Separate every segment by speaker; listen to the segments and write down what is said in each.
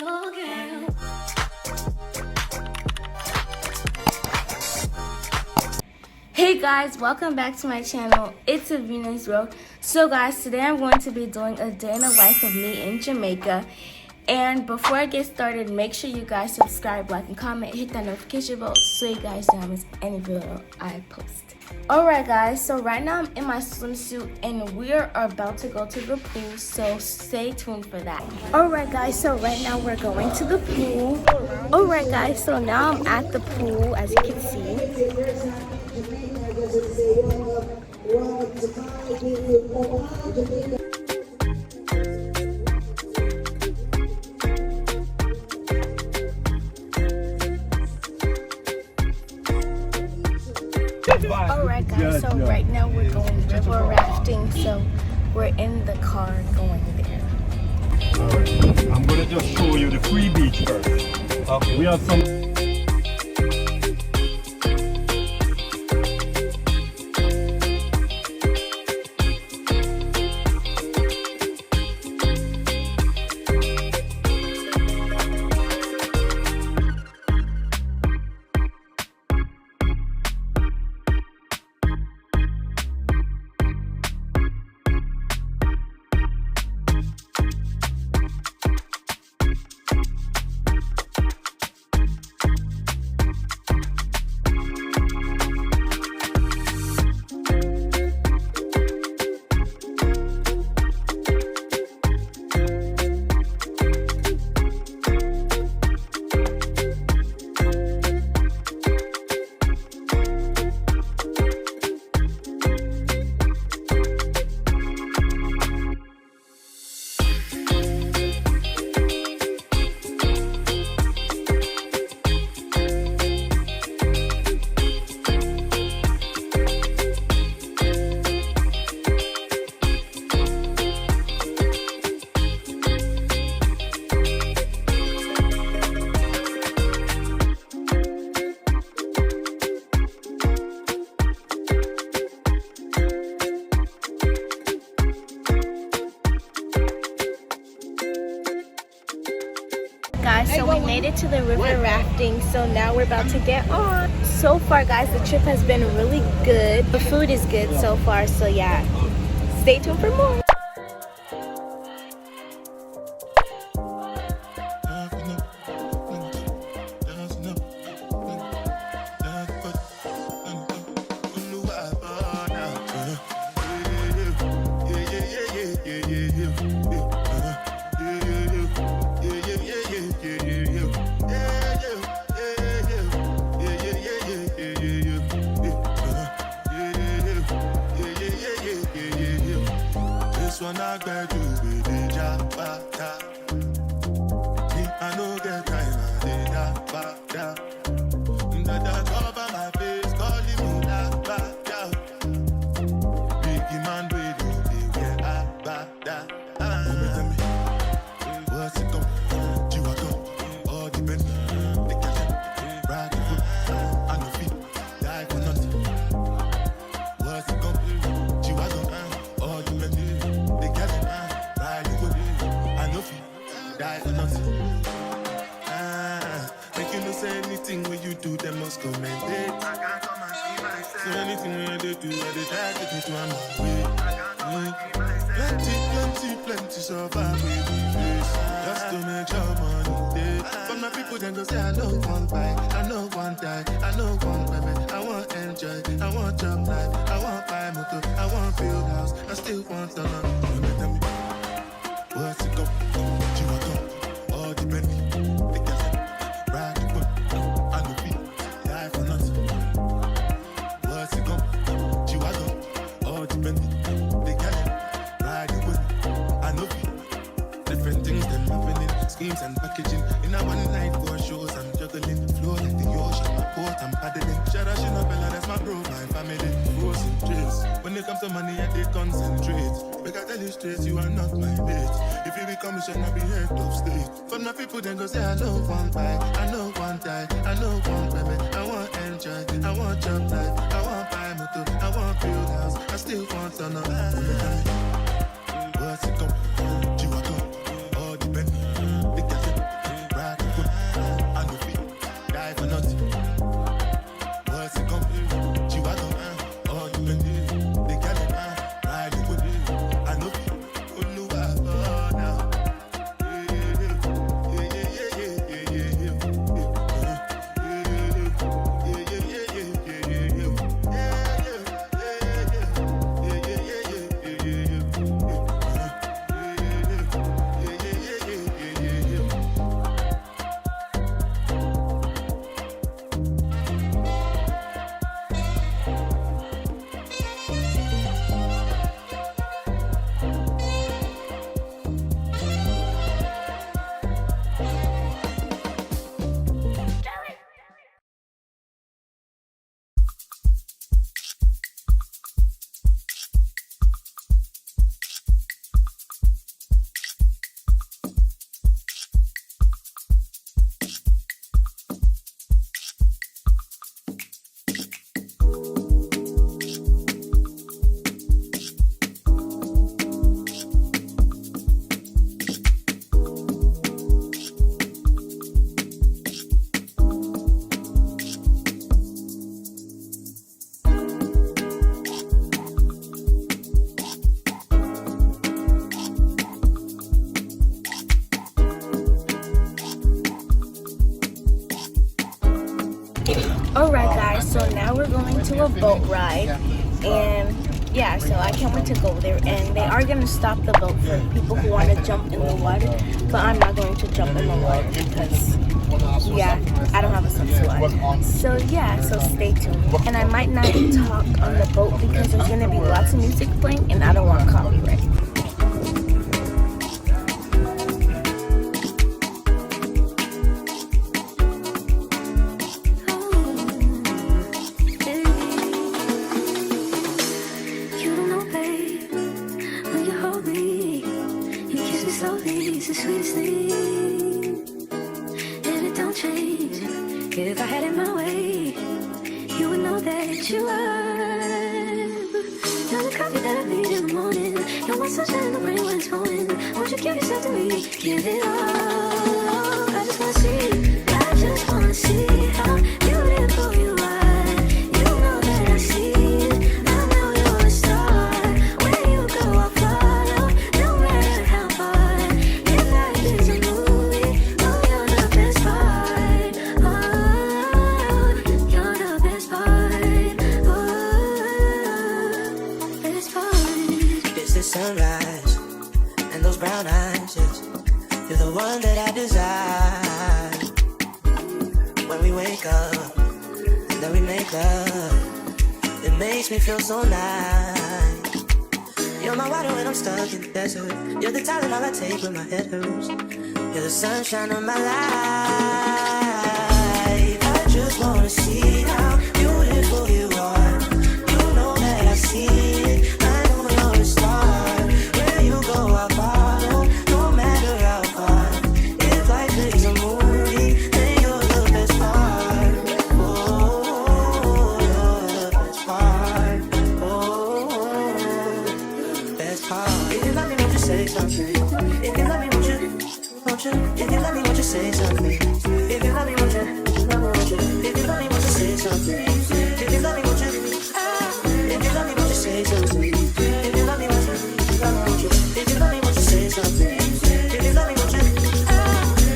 Speaker 1: beautiful girl. Hey guys, welcome back to my channel. It's a Venus Road. So guys, today I'm going to be doing a day in the life of me in Jamaica. And before I get started, make sure you guys subscribe, like, and comment, hit that notification bell so you guys don't miss any video I post. Alright guys, so right now I'm in my swimsuit and we are about to go to the pool, so stay tuned for that. Alright guys, so right now we're going to the pool. Alright guys, so now I'm at the pool, as you can see. Alright guys, so right now we're going river rafting, so we're in the car going there.
Speaker 2: Alright, I'm gonna just show you the free beach first. Okay, we have some.
Speaker 1: Guys, so we made it to the river rafting, so now we're about to get on. So far guys, the trip has been really good. The food is good so far, so yeah, stay tuned for more.
Speaker 3: This one I got you with the jabata. I know get time, I did that bada. That cover my face, calling me that bada. Biggie man, we do the way I bada. Tell me, what's it come? You are come, all the men, they catch it, ride the foot, I no feet, die for nothing. What's it come? You are come, all the men, they catch it, ride the foot, I no feet, die for nothing. Make you no say anything when you do, they must comment it. I can't come and see myself. So anything when they do, I they try to get to my way. Plenty survive with the face. Just to make your money day. But my people then go say I know one buy, I know one die, I know one baby. I want enjoy, I want job life, I want buy motor, I want build house, I still want to know. Tell me, what's it go? You are go, all the Bentley, they can say, ride the boat, I no feet, die for nothing. What's it go? You are go, all the Bentley, they can say, ride the boat, I no feet. Different things them happening, schemes and packaging. In a one night for shows, I'm juggling. Flow like the ocean, my boat, I'm paddling. Shout out Shinabella, that's my bro, my family. Rose and trace. When it comes to money, I did concentrate. Make I tell you straight, you are not my mate. If you become a should not be head of state. For my people, then go say, I know one buy, I know one die, I know one baby. I want enjoy, I want job life, I want buy motor, I want build house, I still want to know. What's it come? You are come, all the Bentley, they can say,
Speaker 1: we're going to a boat ride, and yeah, so I can't wait to go there. And they are going to stop the boat for people who want to jump in the water, but I'm not going to jump in the water because, yeah, I don't have a swimsuit. So yeah, so stay tuned. And I might not talk on the boat because there's going to be lots of music playing, and I don't want copyright.
Speaker 4: It's the sweetest thing, and it don't change. If I had it my way, you would know that you are. You're the coffee that I made in the morning. You're my sunshine in the rain when it's pouring. Won't you give yourself to me? Give it all. I just wanna see. I just wanna see how beautiful you are. You know that I see it. I know you're a star. Where you go, I'll follow. No matter how far. If life is a movie, oh, you're the best part. Oh, you're the best part. Oh, best part.
Speaker 5: It's the sunrise and those brown eyes. Yes. You're the one that I desire. When we wake up and then we make love, it makes me feel so nice. You're my water when I'm stuck in the desert. You're the talent all I take when my head hurts. You're the sunshine of my life. I just wanna see how beautiful you are. You know that I see it. I know you're a star. Where you go, I'll follow. No matter how far. If life is a movie, then you're the best part. Oh, you're the best part. Oh, best part. If you love me, won't you say something? If you love me, won't you? If you love me, won't you say something? If you love me, won't you? If you love me, won't you say something? If you love me, won't you? If you love me, won't you say something? If you love me, won't you? If you love me, won't you say something? If you love me, won't you?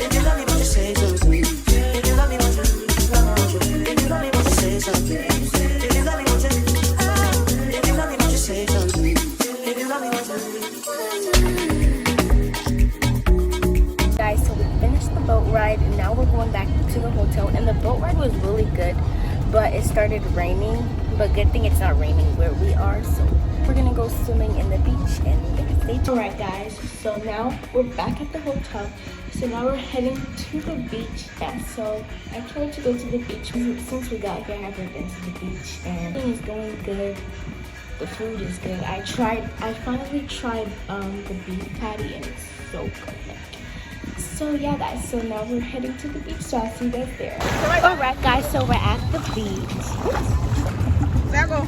Speaker 5: If you love me, won't you say something? If you love me, won't you? If you love me, won't you say something? If you love me, won't you? If you love me, won't you say something? If you love me, won't you?
Speaker 1: Guys, so we finished the boat ride and now we're going back to the hotel, and the boat ride was really good, but it started raining. But good thing it's not raining where we are, so we're gonna go swimming in the beach and stay tuned. Alright guys, so now we're back at the hotel, so now we're heading to the beach. Yeah, so I can't wait to go to the beach. Since we got here, I haven't been to the beach, and everything is going good. The food is good. I finally tried the beef patty, and it's so good. So yeah guys, so now we're heading to the beach, so I'll see you guys there. Alright guys, so we're at the beach.
Speaker 6: There go.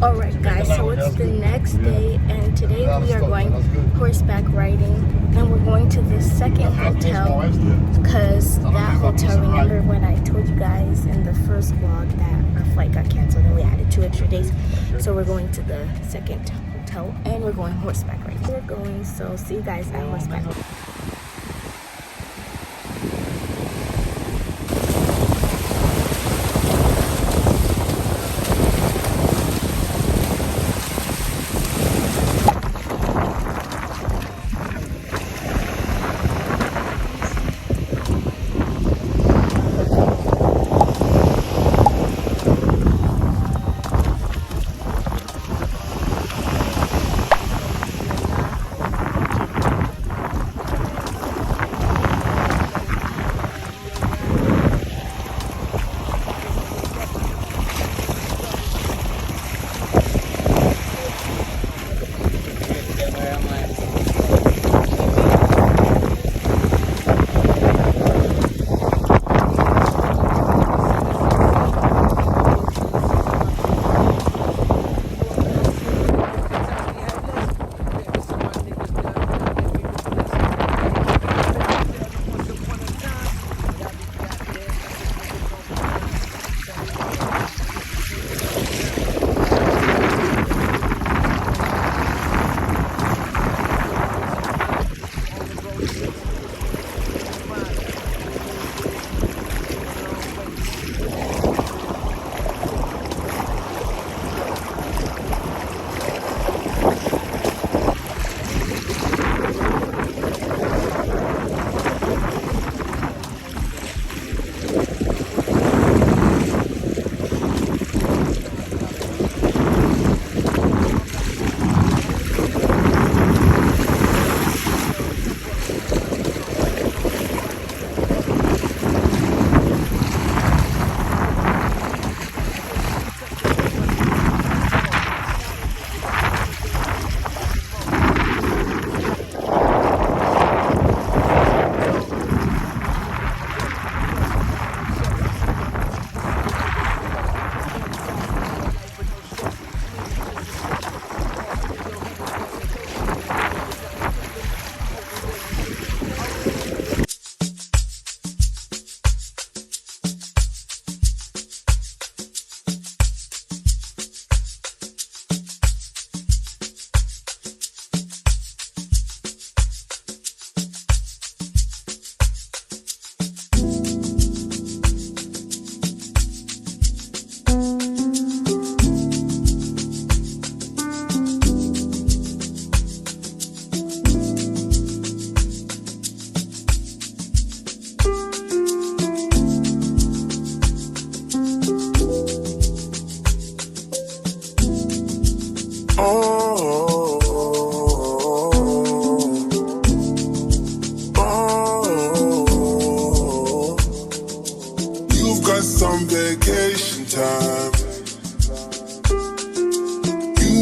Speaker 1: Alright guys, so it's the next day, and today we are going horseback riding, and we're going to the second hotel because that hotel, remember when I told you guys in the first vlog that our flight got canceled and we added 2 extra days, so we're going to the second hotel and we're going horseback riding. We're going, so see you guys at horseback.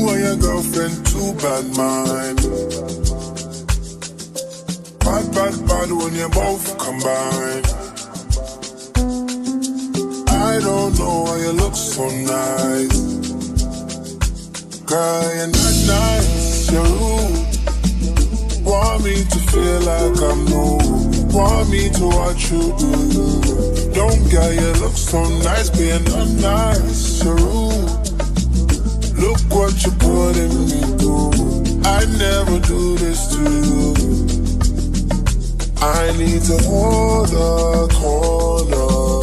Speaker 3: and your girlfriend too bad, man. Bad when you both combine. I don't know why you look so nice. Girl, you're not nice, you're rude. Want me to feel like I'm new. Want me to watch you do. Don't get you look so nice, being not nice, you're rude. Look what you're putting me through. I never do this to you. I need to hold the corner,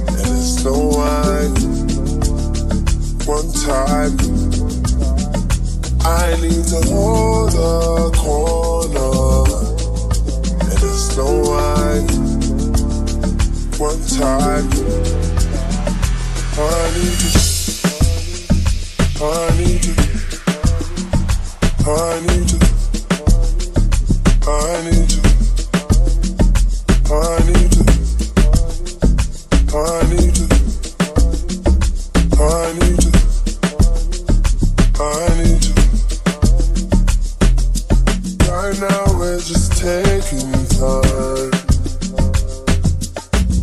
Speaker 3: and it's no wine. One time, I need to hold the corner, and it's no wine. One time, I need to, I need to, I need to, I need to. I need to, I need to, I need to, I need to. Right now we're just taking time.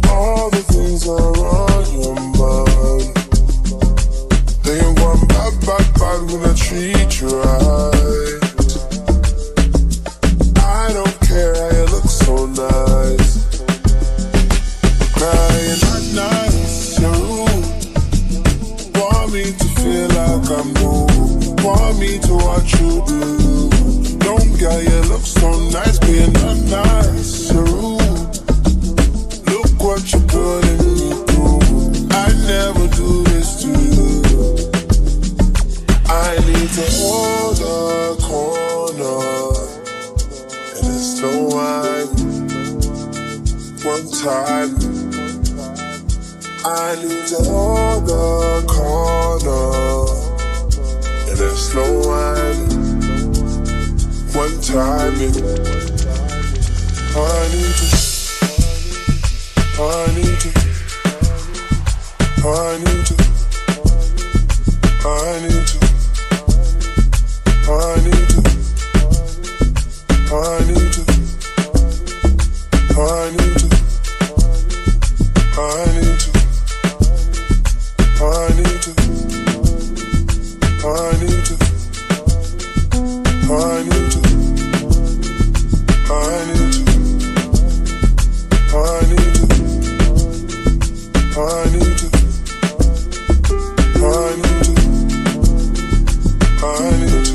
Speaker 3: All the things are on your mind. They ain't going bad when I treat you right. I don't care how you look so nice. You're not nice, you're rude. Want me to feel like I'm new. Want me to watch you do. Don't get you look so nice, being not nice, you're rude. Look what you're putting me through. I never do this to you. I need to hold the corner, and it's no wine. One time, I need to hold the corner, and there's no one. One time, I need to, I need to, I need to, I need to, I need to, I need to, I need to, I need to. I need to, I need to, I need to, I need to, I need to, I need to, I need to, I need to,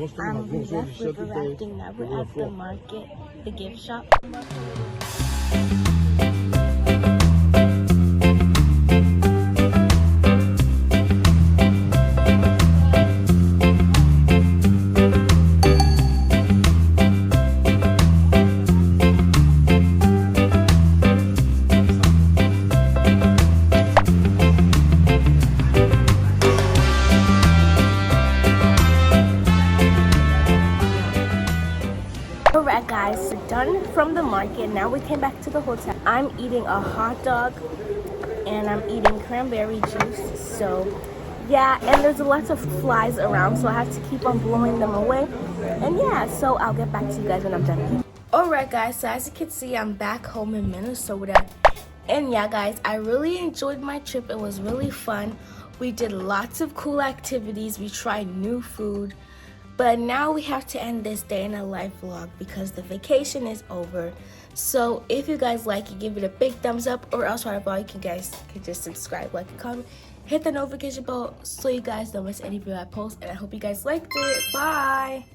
Speaker 1: We left river rafting. Now we're at the market, the gift shop. Alright guys, we're done from the market. Now we came back to the hotel. I'm eating a hot dog and I'm eating cranberry juice. So yeah, and there's lots of flies around, so I have to keep on blowing them away. And yeah, so I'll get back to you guys when I'm done eating. Alright guys, so as you can see, I'm back home in Minnesota. And yeah guys, I really enjoyed my trip. It was really fun. We did lots of cool activities. We tried new food. But now we have to end this day in a life vlog because the vacation is over. So if you guys like it, give it a big thumbs up, or else right about you guys can just subscribe, like, and comment, hit the notification bell so you guys don't miss any video I post. And I hope you guys liked it. Bye.